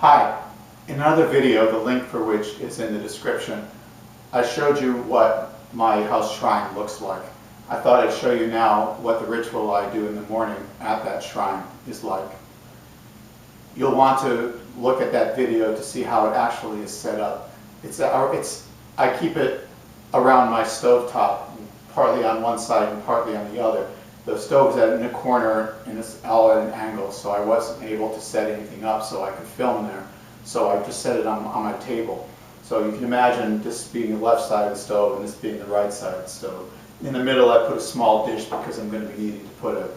Hi, in another video, the link for which is in the description, I showed you what my house shrine looks like. I thought I'd show you now what the ritual I do in the morning at that shrine is like. You'll want to look at that video to see how it actually is set up. I keep it around my stovetop, partly on one side and partly on the other. The stove is in a corner and it's all at an angle, so I wasn't able to set anything up so I could film there. So I just set it on my table. So you can imagine this being the left side of the stove and this being the right side of the stove. In the middle I put a small dish because I'm going to be needing to put a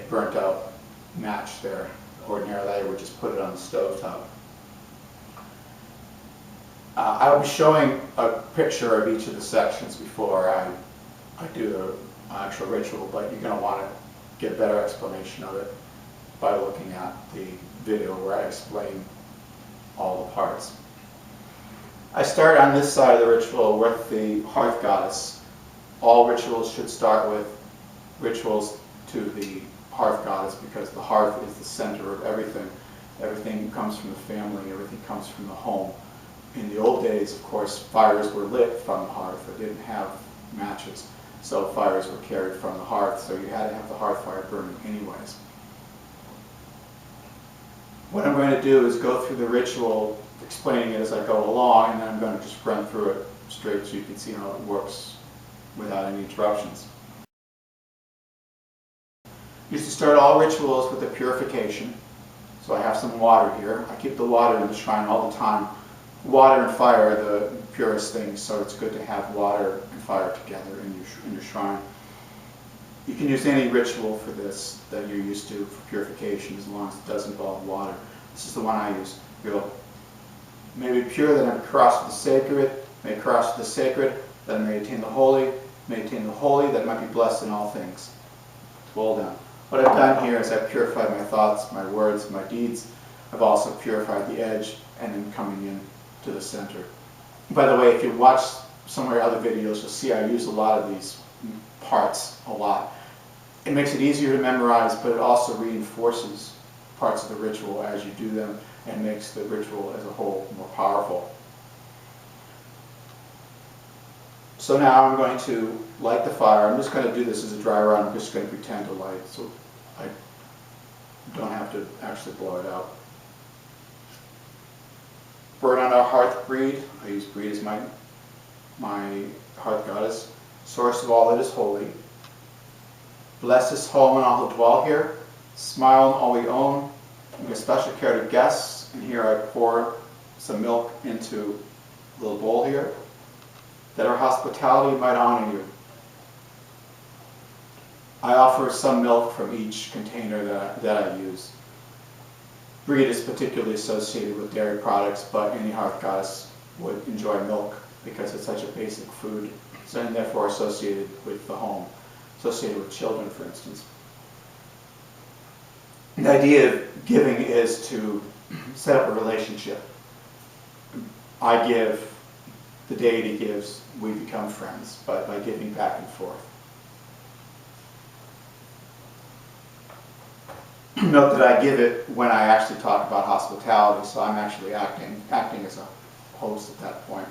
burnt out match there. Ordinarily I would just put it on the stove top. I'll be showing a picture of each of the sections before I do the actual ritual, but you're going to want to get a better explanation of it by looking at the video where I explain all the parts. I start on this side of the ritual with the hearth goddess. All rituals should start with rituals to the hearth goddess because the hearth is the center of everything. Everything comes from the family, everything comes from the home. In the old days, of course, fires were lit from the hearth. They didn't have matches, so fires were carried from the hearth, so you had to have the hearth fire burning anyways. What I'm going to do is go through the ritual, explaining it as I go along, and then I'm going to just run through it straight so you can see how it works without any interruptions. I used to start all rituals with a purification. So I have some water here. I keep the water in the shrine all the time. Water and fire are the purest things, so it's good to have water and fire together in your shrine. You can use any ritual for this that you're used to for purification as long as it does involve water. This is the one I use. Go, may be pure that I may cross with the sacred, may cross with the sacred, that I may attain the holy that I might be blessed in all things. Well done. What I've done here is I've purified my thoughts, my words, my deeds. I've also purified the edge and then coming in to the center. By the way, if you watch some of my other videos, you'll see I use a lot of these parts a lot. It makes it easier to memorize, but it also reinforces parts of the ritual as you do them and makes the ritual as a whole more powerful. So now I'm going to light the fire. I'm just going to do this as a dry run. I'm just going to pretend to light so I don't have to actually blow it out. Burn on our hearth breed. I use breed as my hearth goddess. Source of all that is holy. Bless this home and all who dwell here. Smile on all we own. Give special care to guests. And here I pour some milk into a little bowl here, that our hospitality might honor you. I offer some milk from each container that I use. Breed is particularly associated with dairy products, but any hearth goddess would enjoy milk because it's such a basic food, so, and therefore associated with the home, associated with children, for instance. The idea of giving is to set up a relationship. I give, the deity gives, we become friends by giving back and forth. Note that I give it when I actually talk about hospitality, so I'm actually acting as a host at that point.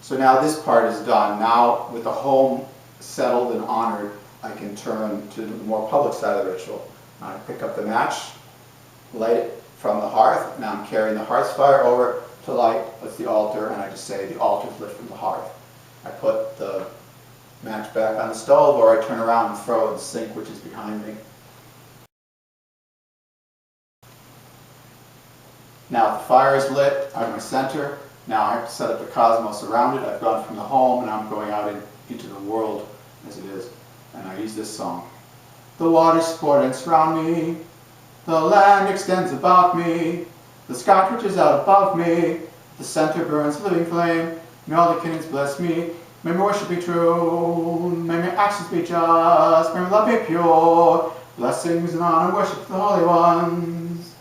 So now this part is done. Now with the home settled and honored, I can turn to the more public side of the ritual. I pick up the match, light it from the hearth. Now I'm carrying the hearth fire over to light with the altar, and I just say the altar is lit from the hearth. I put the match back on the stove, or I turn around and throw it in the sink, which is behind me. Now the fire is lit, I'm in my center. Now I have to set up the cosmos around it. I've gone from the home and I'm going out into the world as it is. And I use this song. The waters sport and surround me. The land extends about me. The sky reaches out above me. The center burns living flame. May all the kingdoms bless me. May my worship be true. May my actions be just. May my love be pure. Blessings and honor and worship to the holy ones.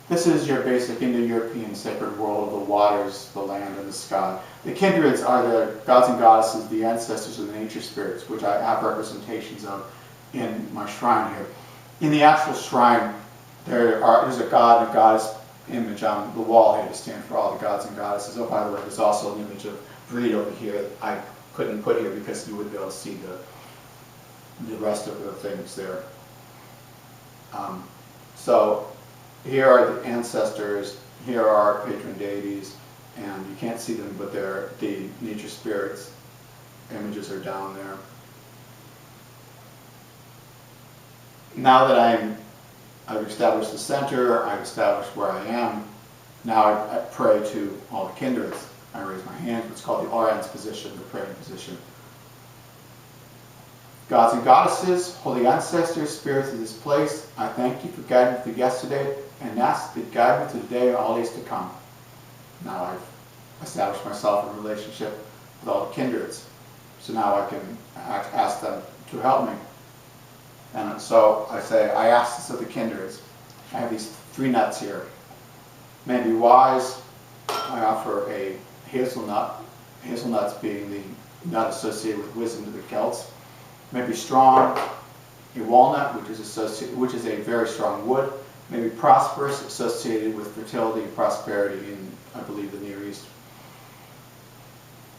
This is your basic Indo-European sacred world of the waters, the land, and the sky. The kindreds are the gods and goddesses, the ancestors of the nature spirits, which I have representations of in my shrine here. In the actual shrine, there's a god and a goddess image on the wall here to stand for all the gods and goddesses. Oh, by the way, there's also an image of Breed over here that I couldn't put here because you wouldn't be able to see the rest of the things there. So here are the ancestors, here are our patron deities, and you can't see them, but they're the nature spirits. Images are down there. Now that I've established the center, I've established where I am, now I pray to all the kindreds. I raise my hand, what's called the Orans position, the praying position. Gods and goddesses, holy ancestors, spirits of this place, I thank you for guiding me through yesterday and ask that guide me through today and all days to come. Now I've established myself in a relationship with all the kindreds. So now I can ask them to help me. And so I say, I ask this of the kindreds. I have these 3 nuts here. May be wise. I offer a hazelnut, hazelnuts being the nut associated with wisdom to the Celts. May be strong, a walnut, which is a very strong wood. May be prosperous, associated with fertility and prosperity in, I believe, the Near East.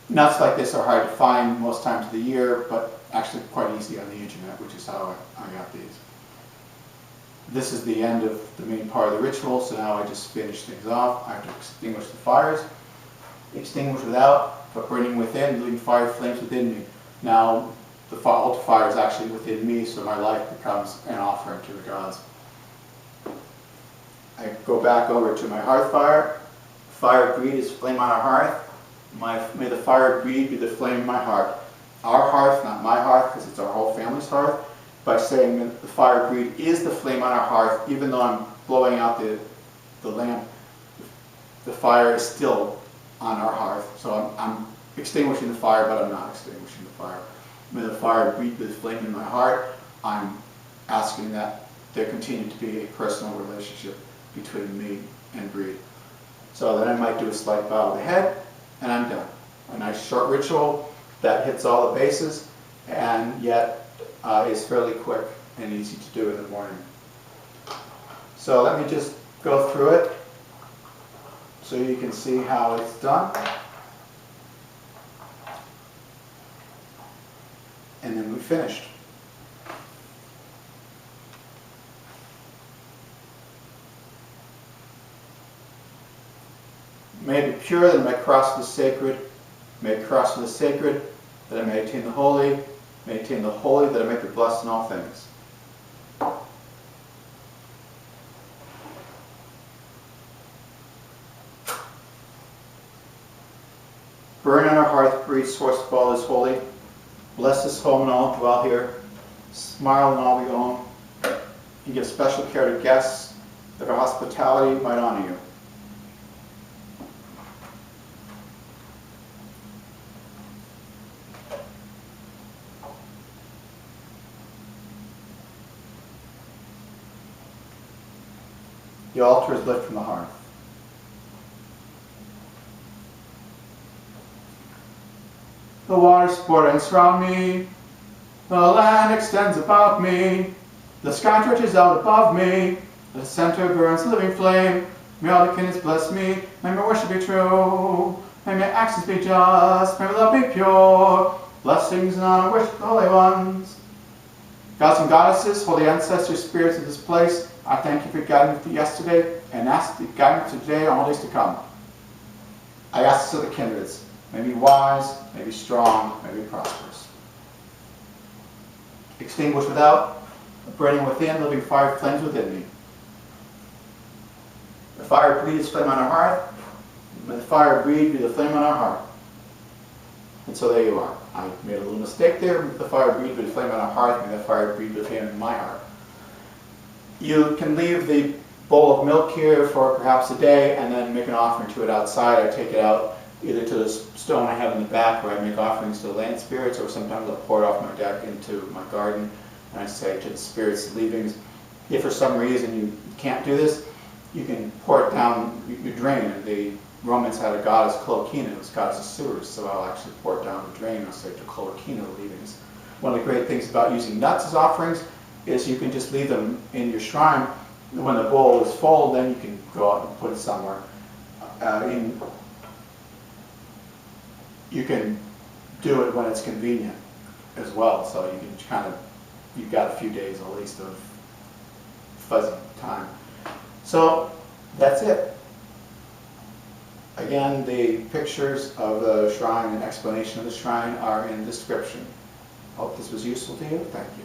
Nuts like this are hard to find most times of the year, but actually quite easy on the internet, which is how I got these. This is the end of the main part of the ritual, so now I just finish things off. I have to extinguish the fires. Extinguish without, but burning within, leaving fire flames within me. Now the altar fire is actually within me, so my life becomes an offering to the gods. I go back over to my hearth fire. Fire of greed is flame on our hearth. May the fire of greed be the flame in my heart. Our hearth, not my hearth, because it's our whole family's hearth. By saying that the fire of greed is the flame on our hearth, even though I'm blowing out the lamp, the fire is still on our hearth. So I'm extinguishing the fire, but I'm not extinguishing the fire. May the fire of greed be the flame in my heart. I'm asking that there continue to be a personal relationship between me and greed. So then I might do a slight bow of the head, and I'm done. A nice short ritual that hits all the bases, and yet is fairly quick and easy to do in the morning. So let me just go through it so you can see how it's done. And then we finished. May it be pure that I may cross the sacred. May it cross the sacred that I may attain the holy. May I attain the holy that I may be blessed in all things. Burn on our hearth, breathe, source of all is holy. Bless this home and all who dwell here. Smile in all we own. And give special care to guests, that our hospitality might honor you. The altar is lit from the hearth. The waters pour and surround me. The land extends about me. The sky stretches out above me. The center burns living flame. May all the kindreds bless me. May my worship be true. May my actions be just. May my love be pure. Blessings and honor wish the holy ones. Gods and goddesses, holy ancestors, spirits of this place, I thank you for guiding me through yesterday and ask that you guide me through today and all days to come. I ask this of the kindreds. May be wise, may be strong, may be prosperous. Extinguish without, burning within, living fire flames within me. The fire of greed is flame on our hearth. May the fire of greed be the flame on our heart. And so there you are. I made a little mistake there. May the fire of greed be the flame on our hearth. May the fire of greed be the flame in my heart. You can leave the bowl of milk here for perhaps a day and then make an offering to it outside. I take it out either to the stone I have in the back where I make offerings to the land spirits, or sometimes I'll pour it off my deck into my garden and I say to the spirits leavings, if for some reason you can't do this, you can pour it down, you drain. The Romans had a goddess Cloacina, it was goddess of sewers, so I'll actually pour it down the drain. I'll say to Cloacina leavings. One of the great things about using nuts as offerings is you can just leave them in your shrine when the bowl is full, then you can go out and put it somewhere. You can do it when it's convenient as well, so you can kind of, you've got a few days at least of fuzzy time. So that's it. Again, the pictures of the shrine and explanation of the shrine are in the description. Hope this was useful to you. Thank you.